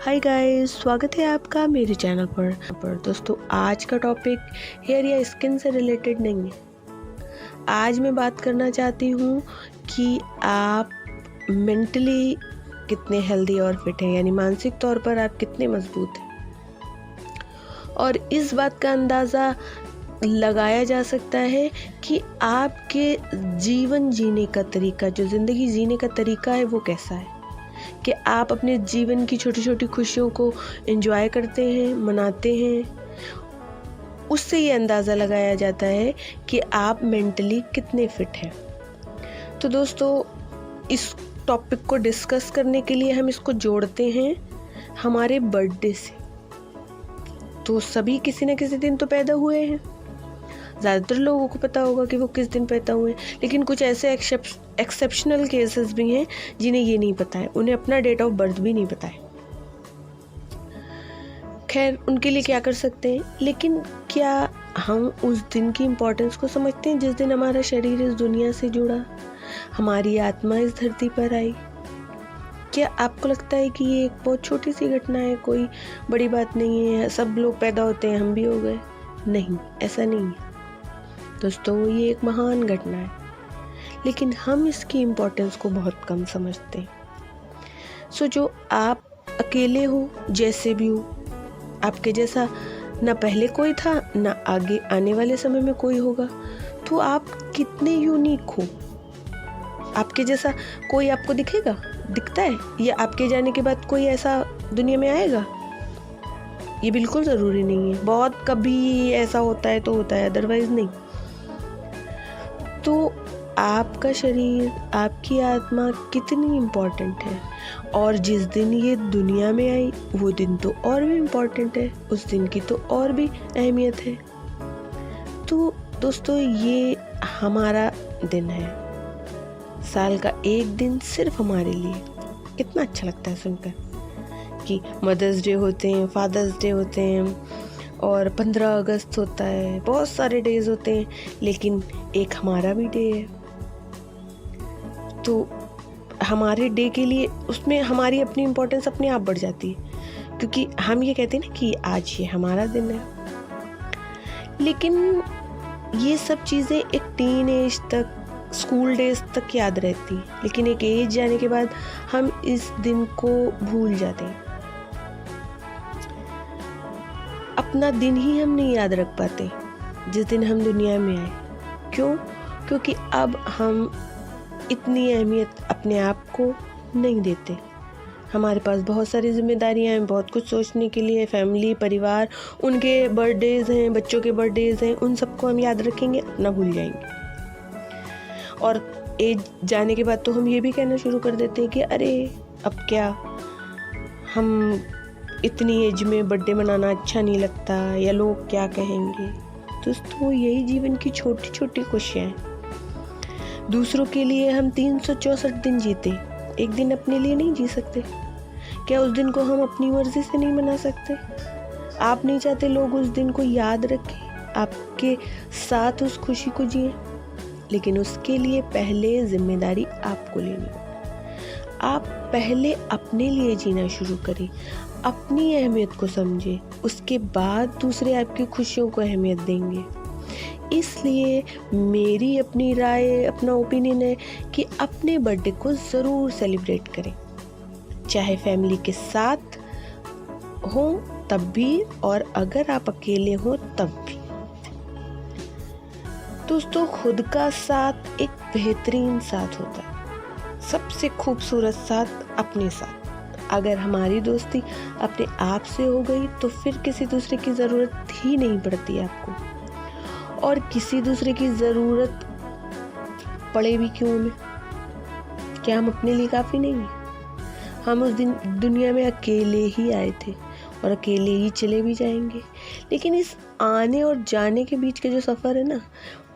Hi guys, स्वागत है आपका मेरे चैनल पर। दोस्तों, आज का टॉपिक हेयर या स्किन से रिलेटेड नहीं है। आज मैं बात करना चाहती हूँ कि आप मेंटली कितने हेल्दी और फिट हैं, यानी मानसिक तौर पर आप कितने मजबूत हैं। और इस बात का अंदाज़ा लगाया जा सकता है कि आपके जीवन जीने का तरीका, जो ज़िंदगी जीने का तरीका है, वो कैसा है। कि आप अपने जीवन की छोटी छोटी खुशियों को एंजॉय करते हैं, मनाते हैं। उससे ये अंदाज़ा लगाया जाता है कि आप मेंटली कितने फिट हैं। तो दोस्तों, इस टॉपिक को डिस्कस करने के लिए हम इसको जोड़ते हैं हमारे बर्थडे से। तो सभी किसी न किसी दिन तो पैदा हुए हैं। ज़्यादातर लोगों को पता होगा कि वो किस दिन पैदा हुए हैं, लेकिन कुछ ऐसे एक्सेप्शनल केसेस भी हैं जिन्हें ये नहीं पता है, उन्हें अपना डेट ऑफ बर्थ भी नहीं पता है। खैर, उनके लिए क्या कर सकते हैं, लेकिन क्या हम उस दिन की इम्पोर्टेंस को समझते हैं जिस दिन हमारा शरीर इस दुनिया से जुड़ा, हमारी आत्मा इस धरती पर आई। क्या आपको लगता है कि ये एक बहुत छोटी सी घटना है, कोई बड़ी बात नहीं है, सब लोग पैदा होते हैं, हम भी हो गए? नहीं, ऐसा नहीं है दोस्तों, ये एक महान घटना है, लेकिन हम इसकी इम्पोर्टेंस को बहुत कम समझते हैं। जो आप अकेले हो, जैसे भी हो, आपके जैसा ना पहले कोई था, ना आगे आने वाले समय में कोई होगा, तो आप कितने यूनिक हो। आपके जैसा कोई आपको दिखता है, या आपके जाने के बाद कोई ऐसा दुनिया में आएगा? ये बिल्कुल ज़रूरी नहीं है। बहुत कभी ऐसा होता है तो होता है, अदरवाइज नहीं। तो आपका शरीर, आपकी आत्मा कितनी इम्पोर्टेंट है, और जिस दिन ये दुनिया में आई वो दिन तो और भी इम्पोर्टेंट है, उस दिन की तो और भी अहमियत है। तो दोस्तों, ये हमारा दिन है, साल का एक दिन सिर्फ हमारे लिए। कितना अच्छा लगता है सुनकर कि मदर्स डे होते हैं, फादर्स डे होते हैं, और 15 अगस्त होता है, बहुत सारे डेज होते हैं, लेकिन एक हमारा भी डे है। तो हमारे डे के लिए उसमें हमारी अपनी इम्पोर्टेंस अपने आप बढ़ जाती है, क्योंकि हम ये कहते हैं ना कि आज ये हमारा दिन है। लेकिन ये सब चीज़ें एक टीन एज तक, स्कूल डेज तक याद रहती, लेकिन एक एज जाने के बाद हम इस दिन को भूल जाते हैं। अपना दिन ही हम नहीं याद रख पाते जिस दिन हम दुनिया में आए। क्यों? क्योंकि अब हम इतनी अहमियत अपने आप को नहीं देते। हमारे पास बहुत सारी जिम्मेदारियां हैं, बहुत कुछ सोचने के लिए, फैमिली, परिवार, उनके बर्थडेज हैं, बच्चों के बर्थडेज हैं, उन सबको हम याद रखेंगे, अपना भूल जाएंगे। और एज जाने के बाद तो हम ये भी कहना शुरू कर देते हैं कि अरे अब क्या, हम इतनी एज में बर्थडे मनाना अच्छा नहीं लगता, या लोग क्या कहेंगे। दोस्तों, यही जीवन की छोटी छोटी खुशियाँ हैं। दूसरों के लिए हम 364 दिन जीते, एक दिन अपने लिए नहीं जी सकते? क्या उस दिन को हम अपनी मर्जी से नहीं मना सकते? आप नहीं चाहते लोग उस दिन को याद रखें, आपके साथ उस खुशी को जिए, लेकिन उसके लिए पहले जिम्मेदारी आपको लेनी है। आप पहले अपने लिए जीना शुरू करें, अपनी अहमियत को समझें, उसके बाद दूसरे आपकी खुशियों को अहमियत देंगे। इसलिए मेरी अपनी राय, अपना ओपिनियन है कि अपने बर्थडे को ज़रूर सेलिब्रेट करें, चाहे फैमिली के साथ हो तब भी, और अगर आप अकेले हो तब भी। दोस्तों, खुद का साथ एक बेहतरीन साथ होता है, सबसे खूबसूरत साथ अपने साथ। अगर हमारी दोस्ती अपने आप से हो गई तो फिर किसी दूसरे की ज़रूरत ही नहीं पड़ती आपको, और किसी दूसरे की ज़रूरत पड़े भी क्यों हमें? क्या हम अपने लिए काफ़ी नहीं हैं? हम उस दिन दुनिया में अकेले ही आए थे और अकेले ही चले भी जाएंगे, लेकिन इस आने और जाने के बीच के जो सफ़र है ना,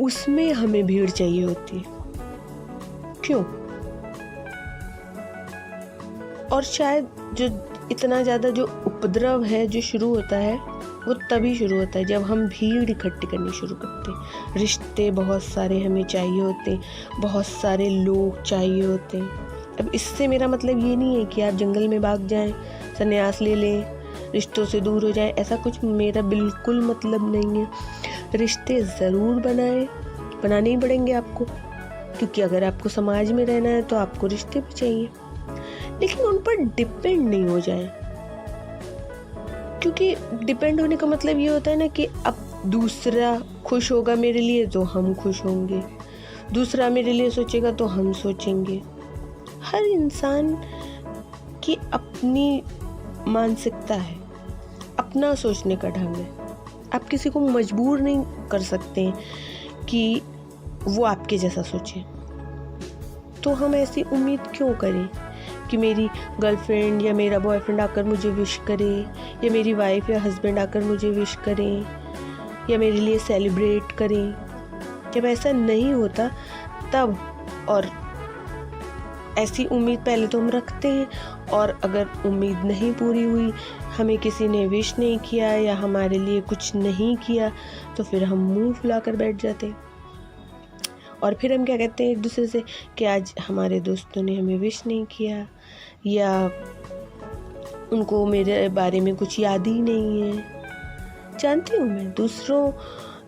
उसमें हमें भीड़ चाहिए होती है। क्यों? और शायद जो इतना ज़्यादा जो उपद्रव है जो शुरू होता है, वो तभी शुरू होता है जब हम भीड़ इकट्ठी करनी शुरू करते हैं। रिश्ते बहुत सारे हमें चाहिए होते हैं, बहुत सारे लोग चाहिए होते हैं। अब इससे मेरा मतलब ये नहीं है कि आप जंगल में भाग जाएं, संन्यास ले लें, रिश्तों से दूर हो जाए, ऐसा कुछ मेरा बिल्कुल मतलब नहीं है। रिश्ते ज़रूर बनाने ही पड़ेंगे आपको, क्योंकि अगर आपको समाज में रहना है तो आपको रिश्ते भी चाहिए, लेकिन उन पर डिपेंड नहीं हो जाए। क्योंकि डिपेंड होने का मतलब ये होता है ना कि अब दूसरा खुश होगा मेरे लिए तो हम खुश होंगे, दूसरा मेरे लिए सोचेगा तो हम सोचेंगे। हर इंसान की अपनी मानसिकता है, अपना सोचने का ढंग है। आप किसी को मजबूर नहीं कर सकते कि वो आपके जैसा सोचे। तो हम ऐसी उम्मीद क्यों करें कि मेरी गर्लफ्रेंड या मेरा बॉयफ्रेंड आकर मुझे विश करे, या मेरी वाइफ या हस्बैंड आकर मुझे विश करें, या मेरे लिए सेलिब्रेट करें। जब ऐसा नहीं होता तब, और ऐसी उम्मीद पहले तो हम रखते हैं, और अगर उम्मीद नहीं पूरी हुई, हमें किसी ने विश नहीं किया या हमारे लिए कुछ नहीं किया, तो फिर हम मुंह फुलाकर बैठ जाते हैं। और फिर हम क्या कहते हैं एक दूसरे से कि आज हमारे दोस्तों ने हमें विश नहीं किया, या उनको मेरे बारे में कुछ याद ही नहीं है। जानती हूँ मैं,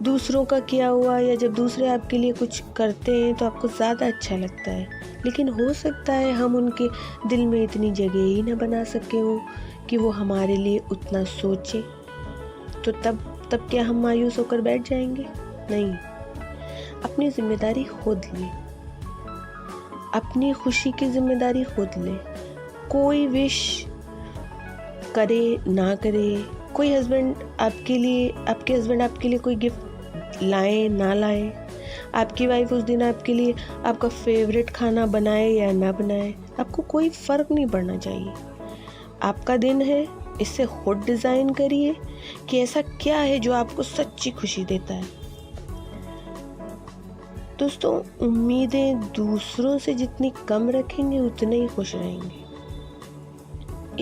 दूसरों का किया हुआ, या जब दूसरे आपके लिए कुछ करते हैं तो आपको ज़्यादा अच्छा लगता है, लेकिन हो सकता है हम उनके दिल में इतनी जगह ही ना बना सके हो कि वो हमारे लिए उतना सोचे। तो तब क्या हम मायूस होकर बैठ जाएंगे? नहीं, अपनी जिम्मेदारी खुद ले, अपनी खुशी की जिम्मेदारी खुद ले। कोई विश करे ना करे, कोई आपके हस्बैंड आपके लिए कोई गिफ्ट लाए ना लाए, आपकी वाइफ उस दिन आपके लिए आपका फेवरेट खाना बनाए या ना बनाए, आपको कोई फ़र्क नहीं पड़ना चाहिए। आपका दिन है, इससे खुद डिज़ाइन करिए कि ऐसा क्या है जो आपको सच्ची खुशी देता है। दोस्तों, उम्मीदें दूसरों से जितनी कम रखेंगे उतने ही खुश रहेंगे।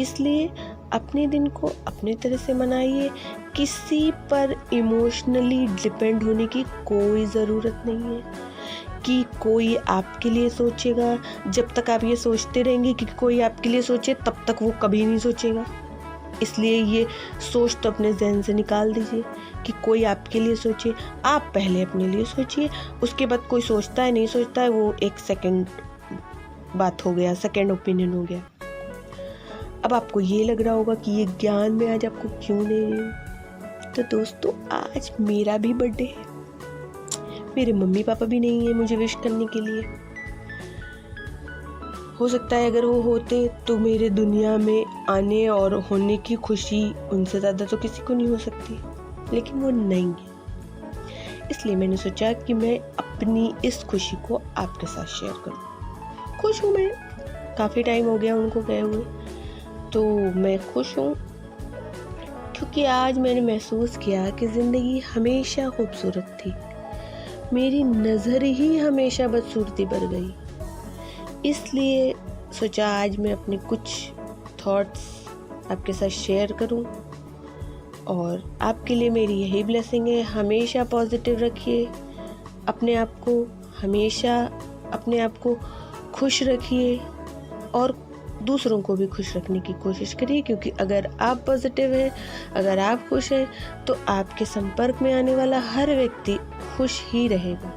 इसलिए अपने दिन को अपने तरह से मनाइए। किसी पर इमोशनली डिपेंड होने की कोई ज़रूरत नहीं है कि कोई आपके लिए सोचेगा। जब तक आप ये सोचते रहेंगे कि कोई आपके लिए सोचे, तब तक वो कभी नहीं सोचेगा। इसलिए ये सोच तो अपने जहन से निकाल दीजिए कि कोई आपके लिए सोचे। आप पहले अपने लिए सोचिए, उसके बाद कोई सोचता है नहीं सोचता है वो एक सेकंड बात हो गया, सेकंड ओपिनियन हो गया। अब आपको ये लग रहा होगा कि ये ज्ञान मैं आज आपको क्यों दे रही हूँ। तो दोस्तों, आज मेरा भी बर्थडे है, मेरे मम्मी पापा भी नहीं है मुझे विश करने के लिए। हो सकता है अगर वो होते तो मेरे दुनिया में आने और होने की खुशी उनसे ज़्यादा तो किसी को नहीं हो सकती, लेकिन वो नहीं है। इसलिए मैंने सोचा कि मैं अपनी इस खुशी को आपके साथ शेयर करूं। खुश हूँ मैं, काफ़ी टाइम हो गया उनको गए हुए, तो मैं खुश हूँ क्योंकि आज मैंने महसूस किया कि ज़िंदगी हमेशा खूबसूरत थी, मेरी नज़र ही हमेशा बदसूरती बढ़ गई। इसलिए सोचा आज मैं अपने कुछ थॉट्स आपके साथ शेयर करूं, और आपके लिए मेरी यही ब्लेसिंग है। हमेशा पॉजिटिव रखिए अपने आप को, हमेशा अपने आप को खुश रखिए और दूसरों को भी खुश रखने की कोशिश करिए, क्योंकि अगर आप पॉजिटिव हैं, अगर आप खुश हैं, तो आपके संपर्क में आने वाला हर व्यक्ति खुश ही रहेगा,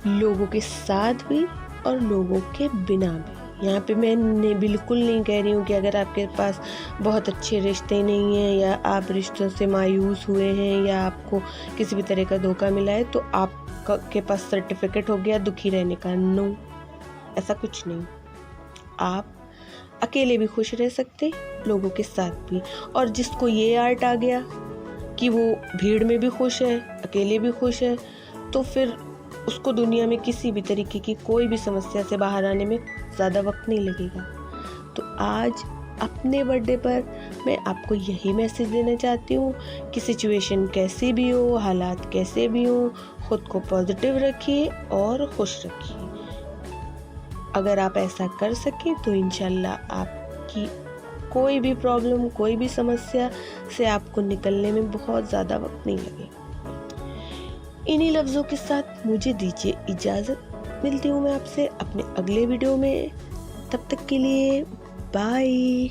लोगों के साथ भी और लोगों के बिना भी। यहाँ पे मैं बिल्कुल नहीं कह रही हूँ कि अगर आपके पास बहुत अच्छे रिश्ते नहीं हैं, या आप रिश्तों से मायूस हुए हैं, या आपको किसी भी तरह का धोखा मिला है, तो आपके पास सर्टिफिकेट हो गया दुखी रहने का। नो, ऐसा कुछ नहीं। आप अकेले भी खुश रह सकते, लोगों के साथ भी। और जिसको ये आर्ट आ गया कि वो भीड़ में भी खुश है, अकेले भी खुश है, तो फिर उसको दुनिया में किसी भी तरीके की कोई भी समस्या से बाहर आने में ज़्यादा वक्त नहीं लगेगा। तो आज अपने बर्थडे पर मैं आपको यही मैसेज देना चाहती हूँ कि सिचुएशन कैसी भी हो, हालात कैसे भी हो, खुद को पॉजिटिव रखिए और खुश रखिए। अगर आप ऐसा कर सकें तो इंशाल्लाह आपकी कोई भी प्रॉब्लम, कोई भी समस्या से आपको निकलने में बहुत ज़्यादा वक्त नहीं लगेगा। इन्हीं लफ्ज़ों के साथ मुझे दीजिए इजाज़त। मिलती हूँ मैं आपसे अपने अगले वीडियो में। तब तक के लिए बाय।